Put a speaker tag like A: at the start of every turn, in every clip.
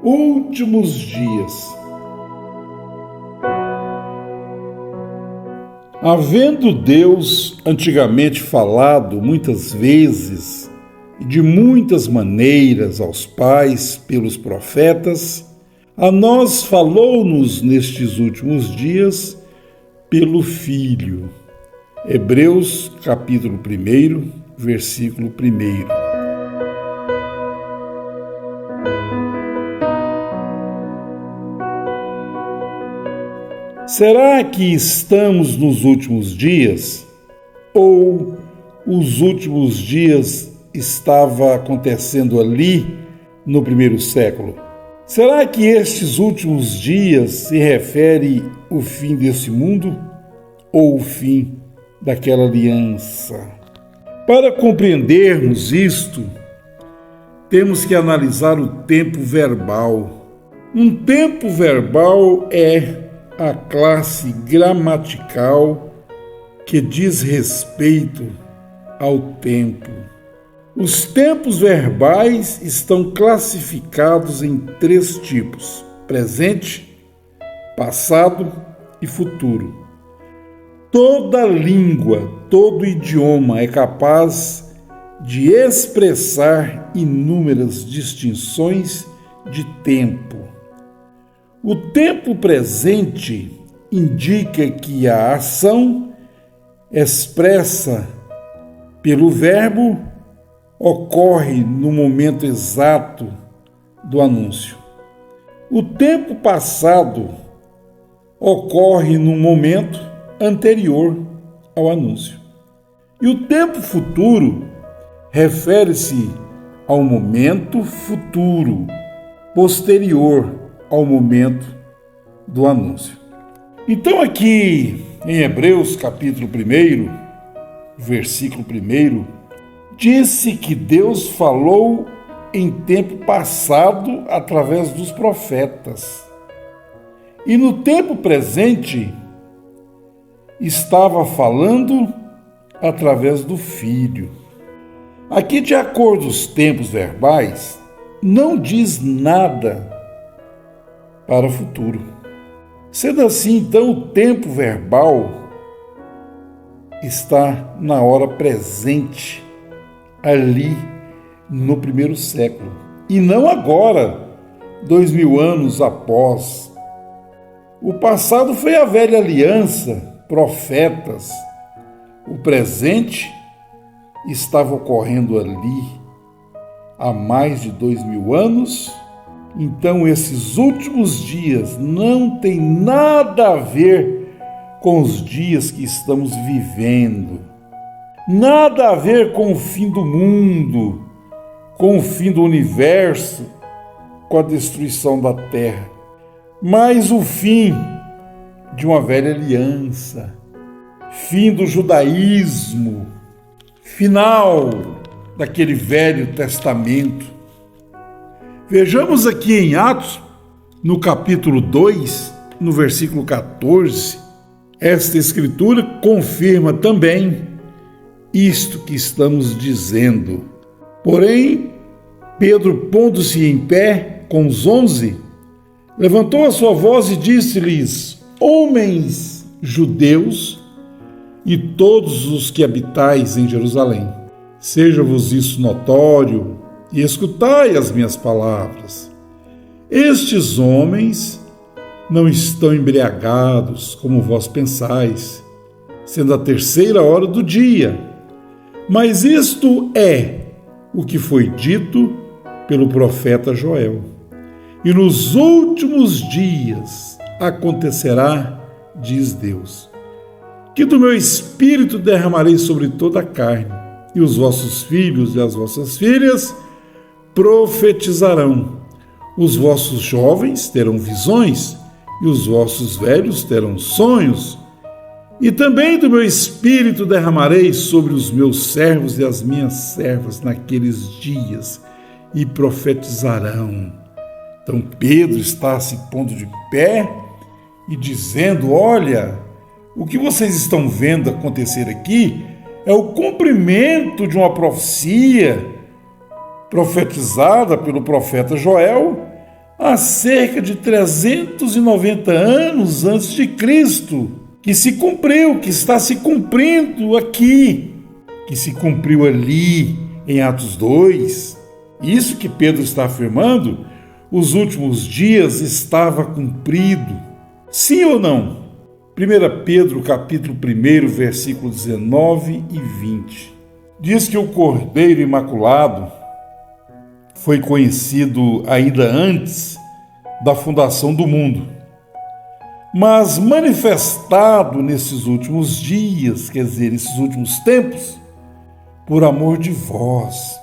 A: Últimos dias. Havendo Deus antigamente falado muitas vezes e de muitas maneiras aos pais pelos profetas, a nós falou-nos nestes últimos dias pelo Filho. Hebreus capítulo 1, versículo 1. Será que estamos nos últimos dias? Ou os últimos dias estava acontecendo ali no primeiro século? Será que estes últimos dias se refere ao fim desse mundo ou o fim daquela aliança? Para compreendermos isto, temos que analisar o tempo verbal. Um tempo verbal é a classe gramatical que diz respeito ao tempo. Os tempos verbais estão classificados em 3 tipos: presente, passado e futuro. Toda língua, todo idioma é capaz de expressar inúmeras distinções de tempo. O tempo presente indica que a ação expressa pelo verbo ocorre no momento exato do anúncio. O tempo passado ocorre no momento anterior ao anúncio. E o tempo futuro refere-se ao momento futuro, posterior ao momento do anúncio. Então aqui em Hebreus capítulo 1, versículo 1, disse que Deus falou em tempo passado através dos profetas. E no tempo presente estava falando através do Filho. Aqui, de acordo com os tempos verbais, não diz nada para o futuro. Sendo assim, então, o tempo verbal está na hora presente, ali no primeiro século, e não agora, 2000 anos após. O passado foi a velha aliança, profetas. O presente estava ocorrendo ali há mais de 2000 anos. Então, esses últimos dias não têm nada a ver com os dias que estamos vivendo. Nada a ver com o fim do mundo, com o fim do universo, com a destruição da terra. Mas o fim de uma velha aliança, fim do judaísmo, final daquele velho testamento. Vejamos aqui em Atos, no capítulo 2, no versículo 14, esta escritura confirma também isto que estamos dizendo. Porém, Pedro, pondo-se em pé com os 11, levantou a sua voz e disse-lhes: homens judeus e todos os que habitais em Jerusalém, seja-vos isso notório, e escutai as minhas palavras. Estes homens não estão embriagados, como vós pensais, sendo a 3ª hora do dia. Mas isto é o que foi dito pelo profeta Joel. E nos últimos dias acontecerá, diz Deus, que do meu espírito derramarei sobre toda a carne, e os vossos filhos e as vossas filhas profetizarão. Os vossos jovens terão visões, e os vossos velhos terão sonhos. E também do meu espírito derramarei sobre os meus servos e as minhas servas naqueles dias, e profetizarão. Então Pedro está se pondo de pé e dizendo: olha, o que vocês estão vendo acontecer aqui é o cumprimento de uma profecia profetizada pelo profeta Joel há cerca de 390 anos antes de Cristo, que se cumpriu, que está se cumprindo aqui, que se cumpriu ali em Atos 2. Isso que Pedro está afirmando, os últimos dias estava cumprido. Sim ou não? 1 Pedro, capítulo 1, versículo 19 e 20. Diz que o Cordeiro Imaculado foi conhecido ainda antes da fundação do mundo, mas manifestado nesses últimos dias, quer dizer, nesses últimos tempos, por amor de vós.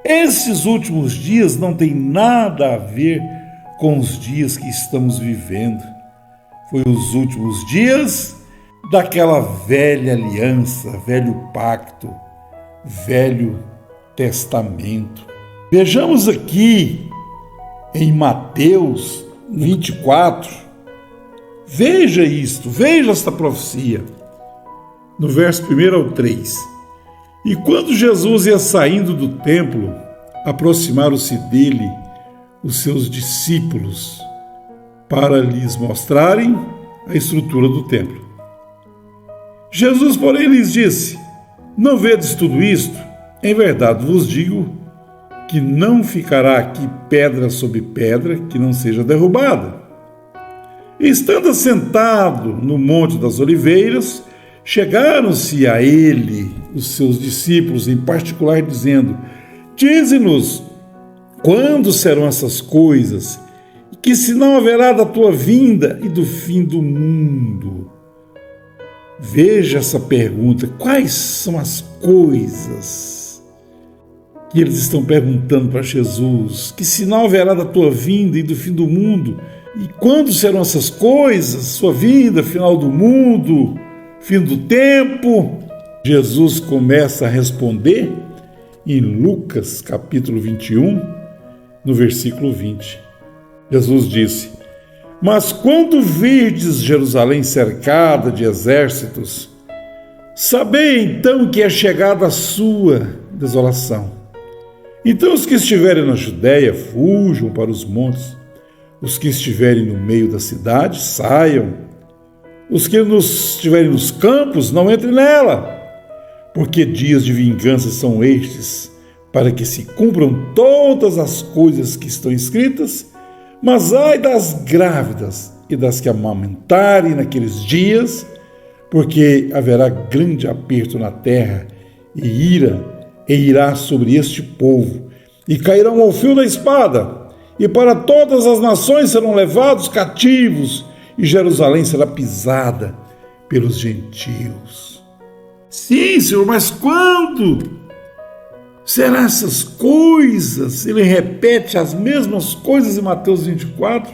A: Esses últimos dias não têm nada a ver com os dias que estamos vivendo. Foi os últimos dias daquela velha aliança, velho pacto, velho testamento. Vejamos aqui em Mateus 24, veja isto, veja esta profecia, no verso 1 ao 3. E quando Jesus ia saindo do templo, aproximaram-se dele os seus discípulos para lhes mostrarem a estrutura do templo. Jesus, porém, lhes disse: não vedes tudo isto? Em verdade vos digo que não ficará aqui pedra sobre pedra que não seja derrubada. E estando assentado no Monte das Oliveiras, chegaram-se a ele os seus discípulos, em particular, dizendo: dize-nos, quando serão essas coisas? E que sinal haverá da tua vinda e do fim do mundo? Veja essa pergunta: quais são as coisas que eles estão perguntando para Jesus? Que sinal haverá da tua vinda e do fim do mundo? E quando serão essas coisas? Sua vinda, final do mundo, fim do tempo? Jesus começa a responder em Lucas, capítulo 21, no versículo 20. Jesus disse: mas quando virdes Jerusalém cercada de exércitos, sabei então que é chegada a sua desolação. Então os que estiverem na Judéia fujam para os montes, os que estiverem no meio da cidade saiam, os que estiverem nos campos não entrem nela, porque dias de vingança são estes, para que se cumpram todas as coisas que estão escritas. Mas ai das grávidas e das que amamentarem naqueles dias, porque haverá grande aperto na terra e irá sobre este povo, e cairão ao fio da espada, e para todas as nações serão levados cativos, e Jerusalém será pisada pelos gentios. Sim, Senhor, mas quando serão essas coisas? Ele repete as mesmas coisas em Mateus 24,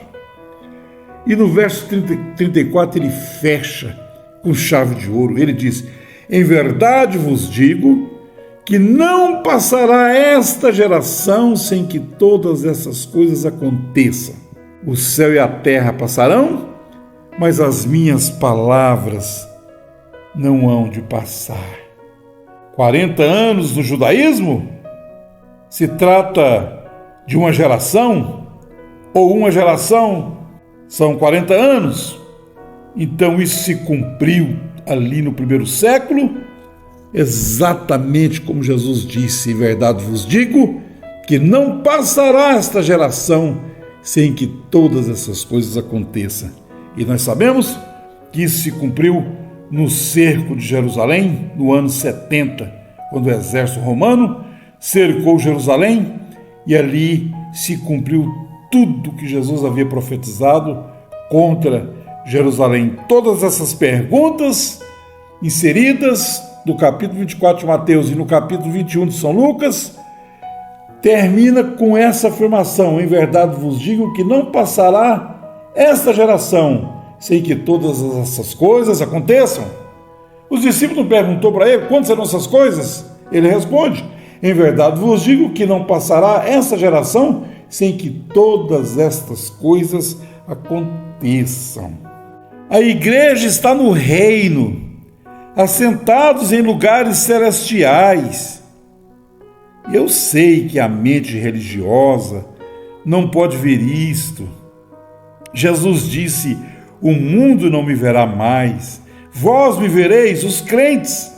A: e no verso 34 ele fecha com chave de ouro. Ele diz: em verdade vos digo que não passará esta geração sem que todas essas coisas aconteçam. O céu e a terra passarão, mas as minhas palavras não hão de passar. 40 anos no judaísmo? Se trata de uma geração? Ou uma geração são 40 anos? Então isso se cumpriu ali no primeiro século, exatamente como Jesus disse: em verdade vos digo que não passará esta geração sem que todas essas coisas aconteçam. E nós sabemos que isso se cumpriu no cerco de Jerusalém, no ano 70, quando o exército romano cercou Jerusalém, e ali se cumpriu tudo que Jesus havia profetizado contra Jerusalém. Todas essas perguntas inseridas no capítulo 24 de Mateus e no capítulo 21 de São Lucas termina com essa afirmação: em verdade vos digo que não passará esta geração sem que todas essas coisas aconteçam. Os discípulos perguntou para ele: quando serão essas coisas? Ele responde: em verdade vos digo que não passará esta geração sem que todas estas coisas aconteçam. A igreja está no reino, assentados em lugares celestiais. Eu sei que a mente religiosa não pode ver isto. Jesus disse: o mundo não me verá mais, vós me vereis, os crentes.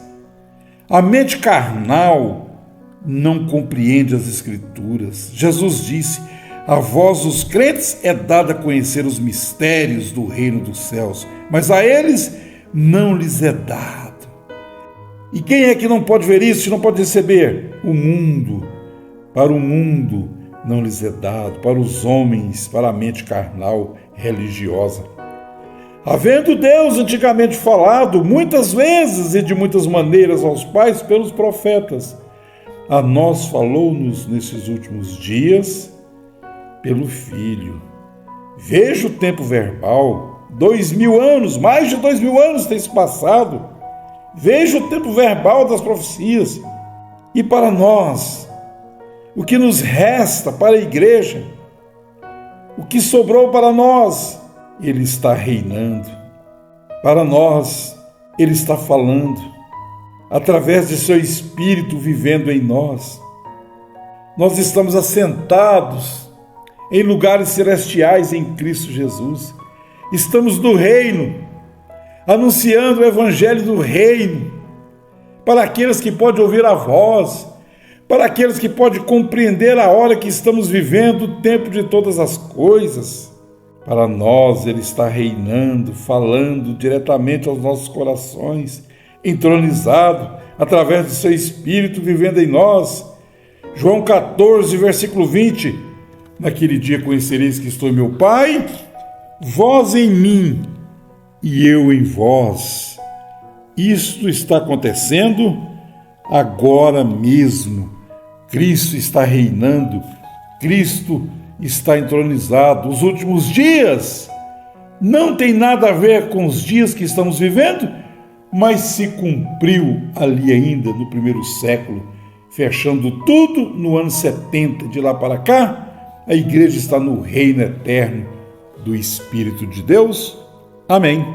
A: A mente carnal não compreende as Escrituras. Jesus disse: a vós, os crentes, é dado a conhecer os mistérios do reino dos céus, mas a eles não lhes é dado. E quem é que não pode ver isso, não pode receber? O mundo. Para o mundo não lhes é dado, para os homens, para a mente carnal religiosa. Havendo Deus antigamente falado muitas vezes e de muitas maneiras aos pais pelos profetas, a nós falou-nos nesses últimos dias pelo Filho. Veja o tempo verbal, 2000 anos, mais de 2000 anos tem se passado. Veja o tempo verbal das profecias. E para nós, o que nos resta para a igreja, o que sobrou para nós, Ele está reinando. Para nós, Ele está falando, através de seu Espírito vivendo em nós. Nós estamos assentados em lugares celestiais em Cristo Jesus. Estamos no reino, anunciando o evangelho do reino, para aqueles que podem ouvir a voz, para aqueles que podem compreender a hora que estamos vivendo, o tempo de todas as coisas. Para nós, Ele está reinando, falando diretamente aos nossos corações, entronizado, através do seu Espírito vivendo em nós. João 14, versículo 20, naquele dia conhecereis que estou em meu Pai, vós em mim e eu em vós. Isto está acontecendo agora mesmo. Cristo está reinando, Cristo está entronizado. Os últimos dias não tem nada a ver com os dias que estamos vivendo, mas se cumpriu ali ainda no primeiro século, fechando tudo no ano 70. De lá para cá, a igreja está no reino eterno do Espírito de Deus. Amém.